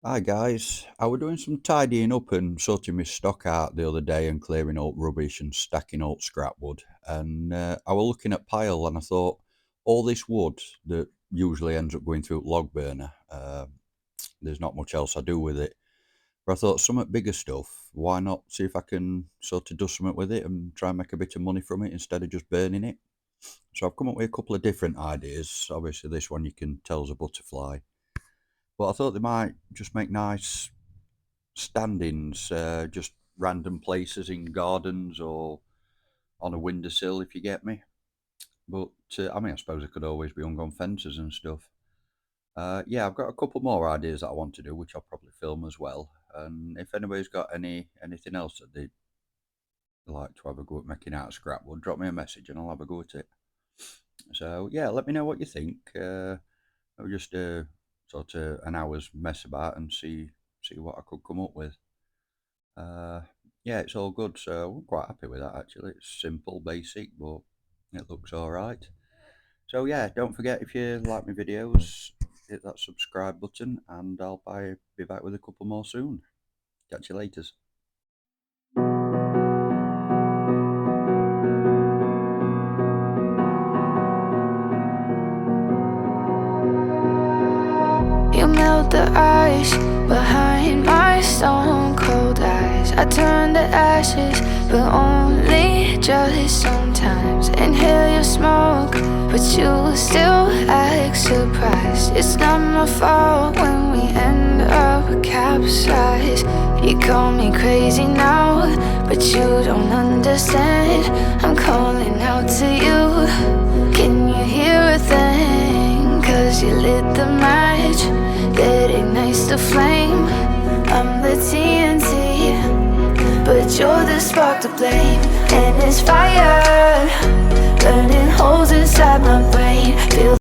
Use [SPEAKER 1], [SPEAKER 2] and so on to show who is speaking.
[SPEAKER 1] Hi guys, I was doing some tidying up and sorting my stock out the other day and clearing out rubbish and stacking out scrap wood. And I was looking at pile and I thought, all this wood that usually ends up going through log burner, there's not much else I do with it. But I thought, something bigger stuff, why not see if I can sort of do something with it and try and make a bit of money from it instead of just burning it. So I've come up with a couple of different ideas. Obviously, this one you can tell is a butterfly. But I thought they might just make nice standings, just random places in gardens or on a windowsill, if you get me. But I mean, I suppose it could always be hung on fences and stuff. Yeah, I've got a couple more ideas that I want to do, which I'll probably film as well. And if anybody's got anything else that they'd like to have a go at making out of scrap wood, drop me a message and I'll have a go at it. So yeah, let me know what you think. I'll just sort of an hour's mess about and see what I could come up with. Uh, yeah, it's all good, so I'm quite happy with that actually. It's simple, basic, but it looks all right. So yeah, don't forget, if you like my videos, hit that subscribe button, and I'll be back with a couple more soon. Catch you later.
[SPEAKER 2] You melt the ice behind my stone cold eyes. I turn to ashes, but only just sometimes. Inhale your smoke, but you still act surprised. It's not my fault when we end up capsized. You call me crazy now, but you don't understand. I'm calling out to you. Can you hear a thing? 'Cause you lit the match that ignites the flame. I'm the TNT, but you're the spark to blame. And it's fire burning